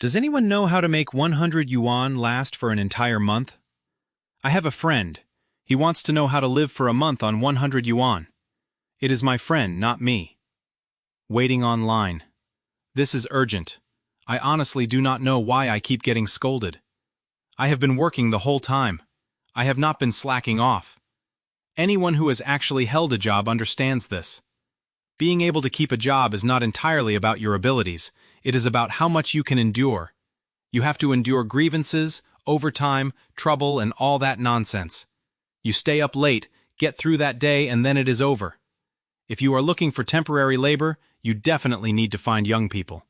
Does anyone know how to make 100 yuan last for an entire month? I have a friend. He wants to know how to live for a month on 100 yuan. It is my friend, not me. Waiting online. This is urgent. I honestly do not know why I keep getting scolded. I have been working the whole time. I have not been slacking off. Anyone who has actually held a job understands this. Being able to keep a job is not entirely about your abilities. It is about how much you can endure. You have to endure grievances, overtime, trouble, and all that nonsense. You stay up late, get through that day, and then it is over. If you are looking for temporary labor, you definitely need to find young people.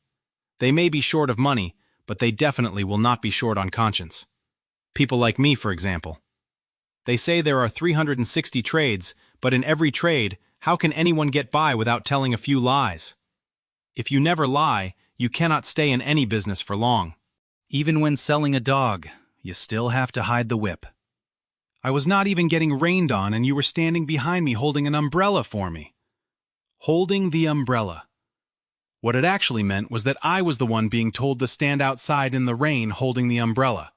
They may be short of money, but they definitely will not be short on conscience. People like me, for example. They say there are 360 trades, but in every trade, how can anyone get by without telling a few lies? If you never lie, you cannot stay in any business for long. Even when selling a dog, you still have to hide the whip. I was not even getting rained on and you were standing behind me holding an umbrella for me. Holding the umbrella. What it actually meant was that I was the one being told to stand outside in the rain holding the umbrella.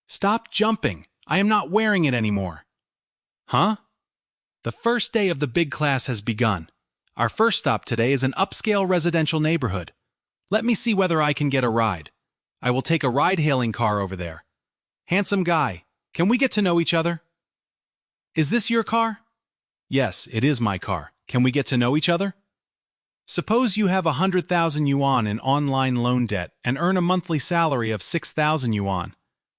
Stop jumping! I am not wearing it anymore. Huh? The first day of the big class has begun. Our first stop today is an upscale residential neighborhood. Let me see whether I can get a ride. I will take a ride-hailing car over there. Handsome guy, can we get to know each other? Is this your car? Yes, it is my car. Can we get to know each other? Suppose you have 100,000 yuan in online loan debt and earn a monthly salary of 6,000 yuan.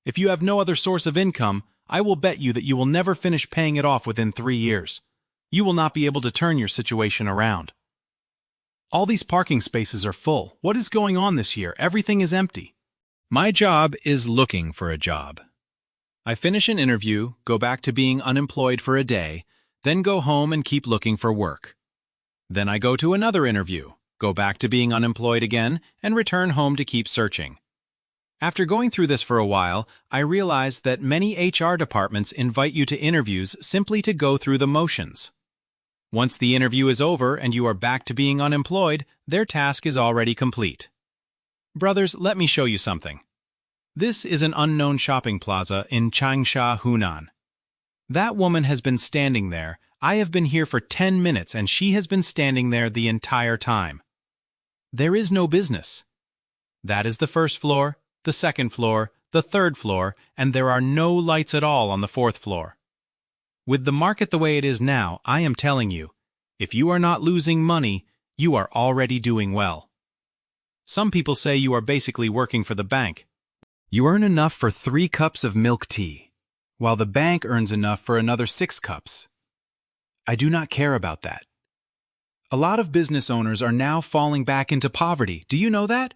If you have no other source of income, I will bet you that you will never finish paying it off within 3 years. You will not be able to turn your situation around. All these parking spaces are full. What is going on this year? Everything is empty. My job is looking for a job. I finish an interview, go back to being unemployed for a day, then go home and keep looking for work. Then I go to another interview, go back to being unemployed again, and return home to keep searching. After going through this for a while, I realized that many HR departments invite you to interviews simply to go through the motions. Once the interview is over and you are back to being unemployed, their task is already complete. Brothers, let me show you something. This is an unknown shopping plaza in Changsha, Hunan. That woman has been standing there. I have been here for 10 minutes and she has been standing there the entire time. There is no business. That is the first floor, the second floor, the third floor, and there are no lights at all on the fourth floor. With the market the way it is now, I am telling you, if you are not losing money, you are already doing well. Some people say you are basically working for the bank. You earn enough for 3 cups of milk tea, while the bank earns enough for another 6 cups. I do not care about that. A lot of business owners are now falling back into poverty. Do you know that?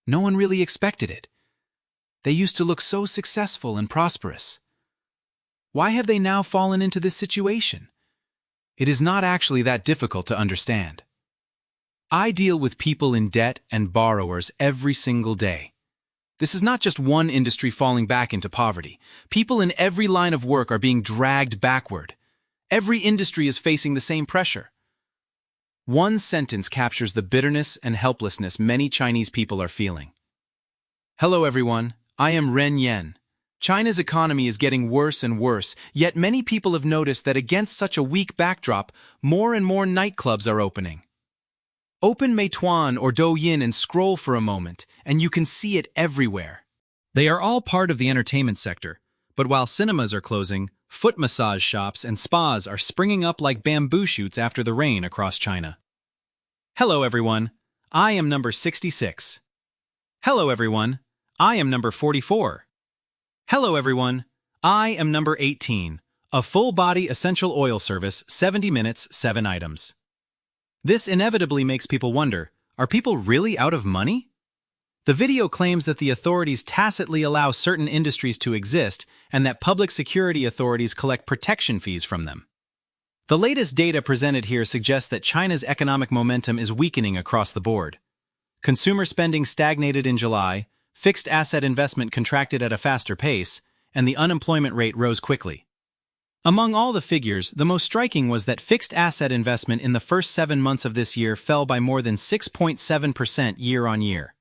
No one really expected it. They used to look so successful and prosperous. Why have they now fallen into this situation? It is not actually that difficult to understand. I deal with people in debt and borrowers every single day. This is not just one industry falling back into poverty. People in every line of work are being dragged backward. Every industry is facing the same pressure. One sentence captures the bitterness and helplessness many Chinese people are feeling. Hello everyone, I am Ren Yen. China's economy is getting worse and worse, yet many people have noticed that against such a weak backdrop, more and more nightclubs are opening. Open Meituan or Douyin and scroll for a moment, and you can see it everywhere. They are all part of the entertainment sector, but while cinemas are closing, foot massage shops and spas are springing up like bamboo shoots after the rain across China. Hello everyone, I am number 66. Hello everyone, I am number 44. Hello everyone, I am number 18. A full-body essential oil service, 70 minutes, 7 items. This inevitably makes people wonder, are people really out of money? The video claims that the authorities tacitly allow certain industries to exist and that public security authorities collect protection fees from them. The latest data presented here suggests that China's economic momentum is weakening across the board. Consumer spending stagnated in July, fixed asset investment contracted at a faster pace, and the unemployment rate rose quickly. Among all the figures, the most striking was that fixed asset investment in the first 7 months of this year fell by more than 6.7% year-on-year.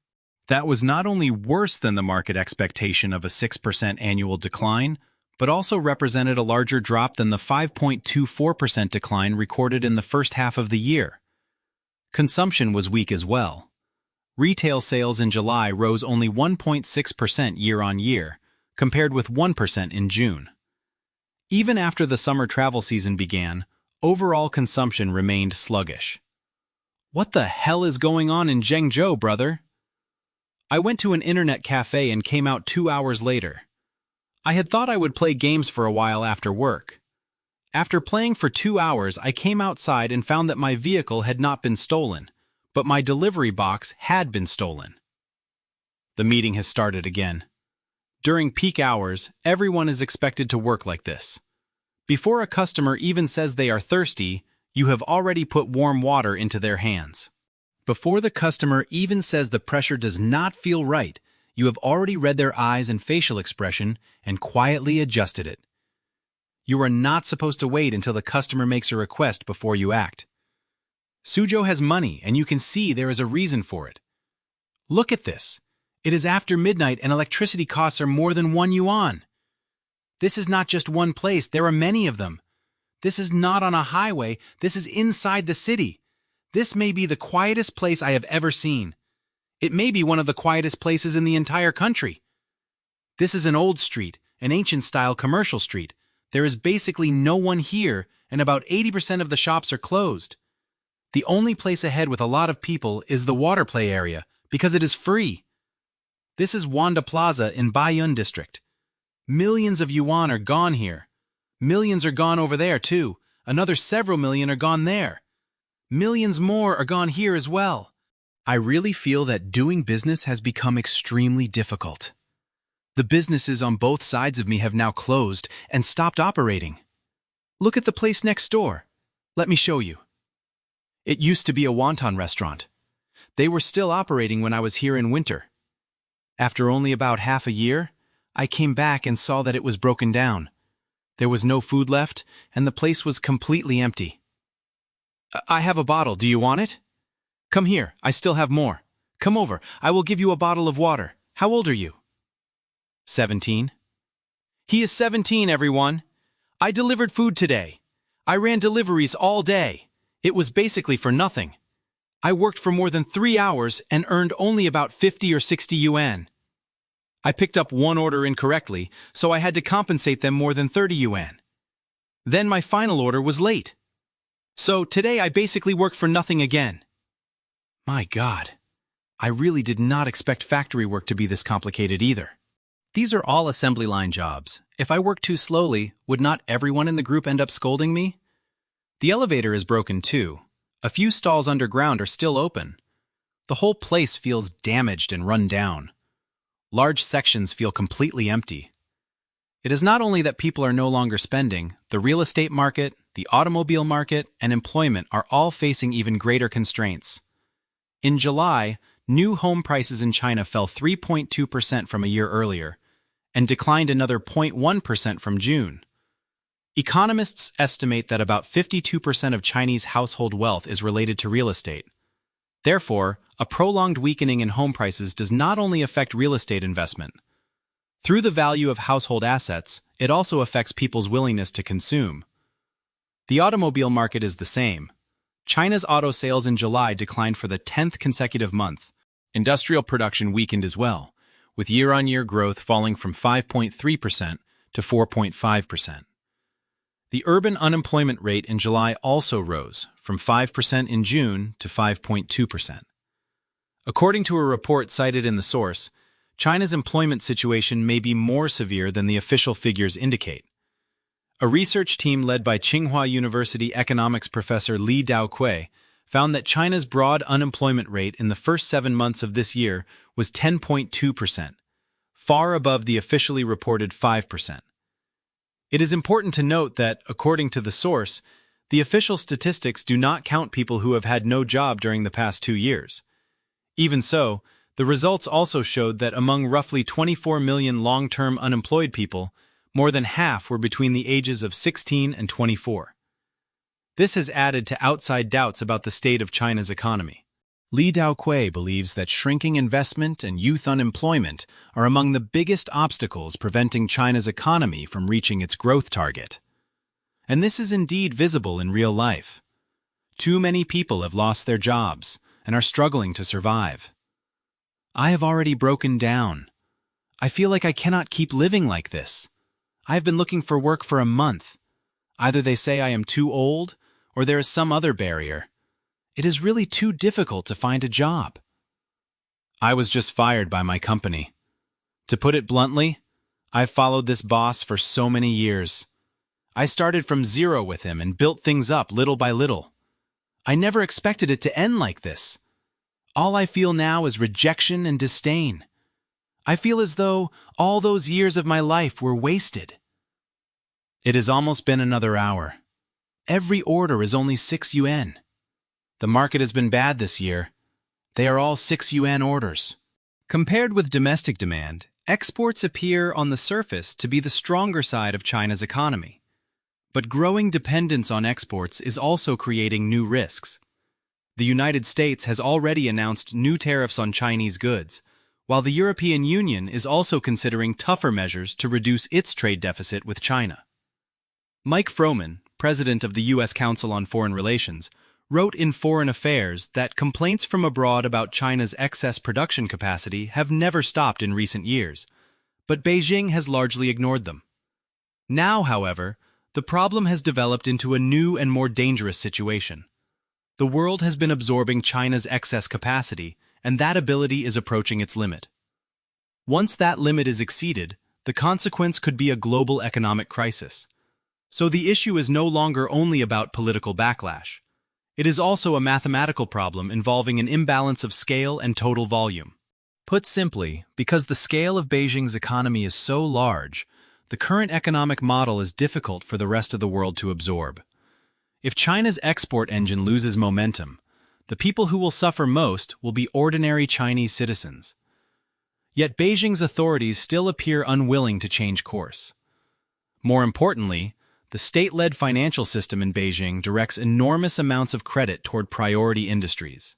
That was not only worse than the market expectation of a 6% annual decline, but also represented a larger drop than the 5.24% decline recorded in the first half of the year. Consumption was weak as well. Retail sales in July rose only 1.6% year-on-year, compared with 1% in June. Even after the summer travel season began, overall consumption remained sluggish. What the hell is going on in Zhengzhou, brother? I went to an internet cafe and came out 2 hours later. I had thought I would play games for a while after work. After playing for 2 hours, I came outside and found that my vehicle had not been stolen, but my delivery box had been stolen. The meeting has started again. During peak hours, everyone is expected to work like this. Before a customer even says they are thirsty, you have already put warm water into their hands. Before the customer even says the pressure does not feel right, you have already read their eyes and facial expression and quietly adjusted it. You are not supposed to wait until the customer makes a request before you act. Suzhou has money, and you can see there is a reason for it. Look at this. It is after midnight and electricity costs are more than 1 yuan. This is not just one place, there are many of them. This is not on a highway, this is inside the city. This may be the quietest place I have ever seen. It may be one of the quietest places in the entire country. This is an old street, an ancient-style commercial street. There is basically no one here, and about 80% of the shops are closed. The only place ahead with a lot of people is the water play area, because it is free. This is Wanda Plaza in Baiyun district. Millions of yuan are gone here. Millions are gone over there, too. Another several million are gone there. Millions more are gone here as well. I really feel that doing business has become extremely difficult. The businesses on both sides of me have now closed and stopped operating. Look at the place next door. Let me show you. It used to be a wonton restaurant. They were still operating when I was here in winter. After only about half a year, I came back and saw that it was broken down. There was no food left, and the place was completely empty. I have a bottle. Do you want it? Come here. I still have more. Come over. I will give you a bottle of water. How old are you? 17. He is 17, everyone. I delivered food today. I ran deliveries all day. It was basically for nothing. I worked for more than 3 hours and earned only about 50 or 60 yuan. I picked up one order incorrectly, so I had to compensate them more than 30 yuan. Then my final order was late. So today I basically worked for nothing again. My God, I really did not expect factory work to be this complicated either. These are all assembly line jobs. If I work too slowly, would not everyone in the group end up scolding me? The elevator is broken too. A few stalls underground are still open. The whole place feels damaged and run down. Large sections feel completely empty. It is not only that people are no longer spending, the real estate market, the automobile market, and employment are all facing even greater constraints. In July, new home prices in China fell 3.2% from a year earlier, and declined another 0.1% from June. Economists estimate that about 52% of Chinese household wealth is related to real estate. Therefore, a prolonged weakening in home prices does not only affect real estate investment. Through the value of household assets, it also affects people's willingness to consume. The automobile market is the same. China's auto sales in July declined for the 10th consecutive month. Industrial production weakened as well, with year-on-year growth falling from 5.3% to 4.5%. The urban unemployment rate in July also rose, from 5% in June to 5.2%. According to a report cited in the source, China's employment situation may be more severe than the official figures indicate. A research team led by Tsinghua University economics professor Li Daokui found that China's broad unemployment rate in the first 7 months of this year was 10.2%, far above the officially reported 5%. It is important to note that, according to the source, the official statistics do not count people who have had no job during the past 2 years. Even so, the results also showed that among roughly 24 million long-term unemployed people, more than half were between the ages of 16 and 24. This has added to outside doubts about the state of China's economy. Li Daoquai believes that shrinking investment and youth unemployment are among the biggest obstacles preventing China's economy from reaching its growth target. And this is indeed visible in real life. Too many people have lost their jobs and are struggling to survive. I have already broken down. I feel like I cannot keep living like this. I have been looking for work for a month. Either they say I am too old, or there is some other barrier. It is really too difficult to find a job. I was just fired by my company. To put it bluntly, I've followed this boss for so many years. I started from zero with him and built things up little by little. I never expected it to end like this. All I feel now is rejection and disdain. I feel as though all those years of my life were wasted. It has almost been another hour. Every order is only 6 yuan. The market has been bad this year. They are all 6 yuan orders. Compared with domestic demand, exports appear on the surface to be the stronger side of China's economy. But growing dependence on exports is also creating new risks. The United States has already announced new tariffs on Chinese goods, while the European Union is also considering tougher measures to reduce its trade deficit with China. Mike Froman, president of the U.S. Council on Foreign Relations, wrote in Foreign Affairs that complaints from abroad about China's excess production capacity have never stopped in recent years, but Beijing has largely ignored them. Now, however, the problem has developed into a new and more dangerous situation. The world has been absorbing China's excess capacity, and that ability is approaching its limit. Once that limit is exceeded, the consequence could be a global economic crisis. So the issue is no longer only about political backlash. It is also a mathematical problem involving an imbalance of scale and total volume. Put simply, because the scale of Beijing's economy is so large, the current economic model is difficult for the rest of the world to absorb. If China's export engine loses momentum, the people who will suffer most will be ordinary Chinese citizens. Yet Beijing's authorities still appear unwilling to change course. More importantly, the state-led financial system in Beijing directs enormous amounts of credit toward priority industries.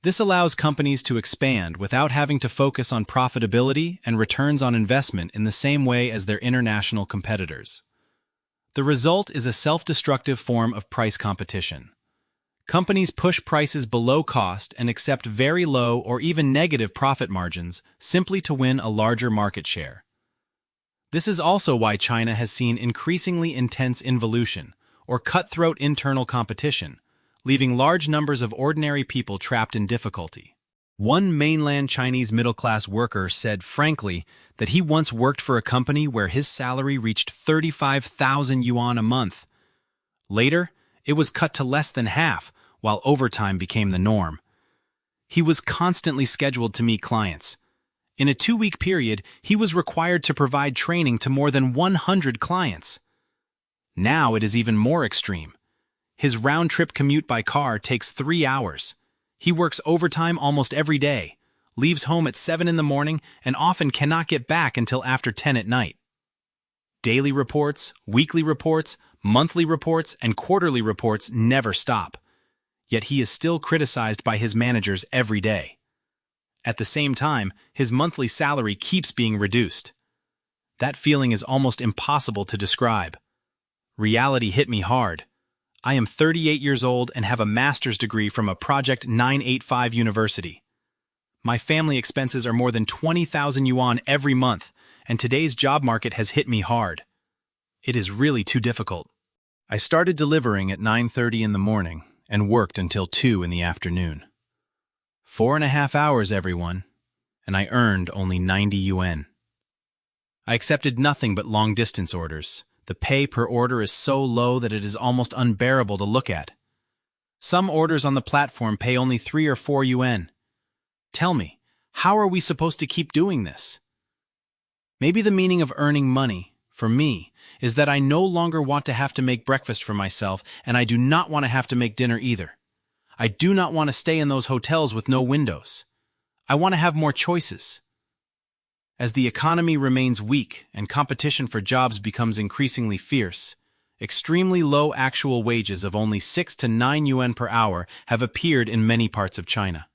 This allows companies to expand without having to focus on profitability and returns on investment in the same way as their international competitors. The result is a self-destructive form of price competition. Companies push prices below cost and accept very low or even negative profit margins simply to win a larger market share. This is also why China has seen increasingly intense involution, or cutthroat internal competition, leaving large numbers of ordinary people trapped in difficulty. One mainland Chinese middle-class worker said frankly that he once worked for a company where his salary reached 35,000 yuan a month. Later, it was cut to less than half, while overtime became the norm. He was constantly scheduled to meet clients. In a 2-week period, he was required to provide training to more than 100 clients. Now it is even more extreme. His round-trip commute by car takes 3 hours. He works overtime almost every day, leaves home at 7 in the morning, and often cannot get back until after 10 at night. Daily reports, weekly reports, monthly reports, and quarterly reports never stop. Yet he is still criticized by his managers every day. At the same time, his monthly salary keeps being reduced. That feeling is almost impossible to describe. Reality hit me hard. I am 38 years old and have a master's degree from a Project 985 university. My family expenses are more than 20,000 yuan every month, and today's job market has hit me hard. It is really too difficult. I started delivering at 9:30 in the morning and worked until 2 in the afternoon. 4.5 hours, everyone, and I earned only 90 yuan. I accepted nothing but long-distance orders. The pay per order is so low that it is almost unbearable to look at. Some orders on the platform pay only 3 or 4 yuan. Tell me, how are we supposed to keep doing this? Maybe the meaning of earning money, for me, is that I no longer want to have to make breakfast for myself, and I do not want to have to make dinner either. I do not want to stay in those hotels with no windows. I want to have more choices. As the economy remains weak and competition for jobs becomes increasingly fierce, extremely low actual wages of only 6 to 9 yuan per hour have appeared in many parts of China.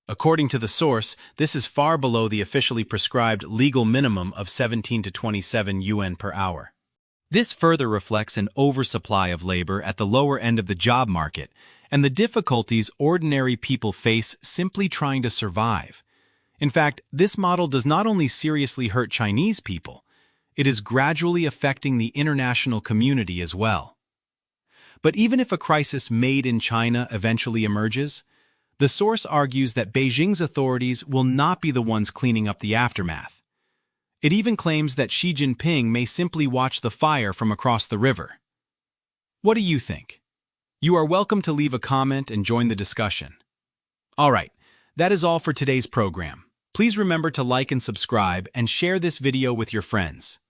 According to the source, this is far below the officially prescribed legal minimum of 17 to 27 yuan per hour. This further reflects an oversupply of labor at the lower end of the job market and the difficulties ordinary people face simply trying to survive. In fact, this model does not only seriously hurt Chinese people, it is gradually affecting the international community as well. But even if a crisis made in China eventually emerges, the source argues that Beijing's authorities will not be the ones cleaning up the aftermath. It even claims that Xi Jinping may simply watch the fire from across the river. What do you think? You are welcome to leave a comment and join the discussion. Alright, that is all for today's program. Please remember to like and subscribe and share this video with your friends.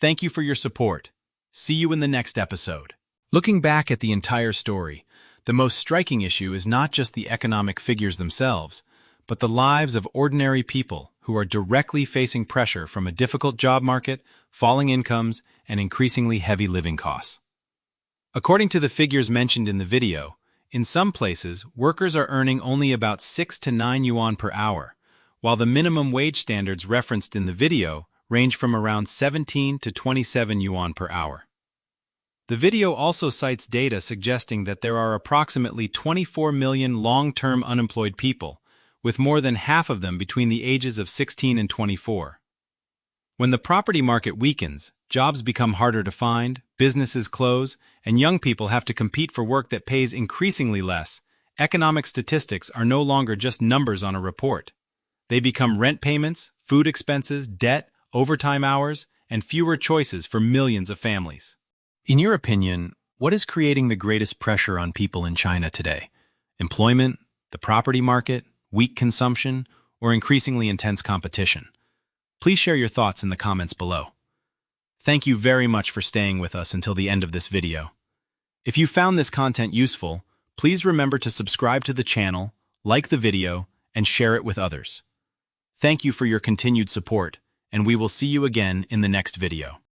Thank you for your support. See you in the next episode. Looking back at the entire story, the most striking issue is not just the economic figures themselves, but the lives of ordinary people who are directly facing pressure from a difficult job market, falling incomes, and increasingly heavy living costs. According to the figures mentioned in the video, in some places, workers are earning only about 6 to 9 yuan per hour, while the minimum wage standards referenced in the video range from around 17 to 27 yuan per hour. The video also cites data suggesting that there are approximately 24 million long-term unemployed people, with more than half of them between the ages of 16 and 24. When the property market weakens, jobs become harder to find, businesses close, and young people have to compete for work that pays increasingly less. Economic statistics are no longer just numbers on a report. They become rent payments, food expenses, debt, overtime hours, and fewer choices for millions of families. In your opinion, what is creating the greatest pressure on people in China today? Employment, the property market, weak consumption, or increasingly intense competition? Please share your thoughts in the comments below. Thank you very much for staying with us until the end of this video. If you found this content useful, please remember to subscribe to the channel, like the video, and share it with others. Thank you for your continued support, and we will see you again in the next video.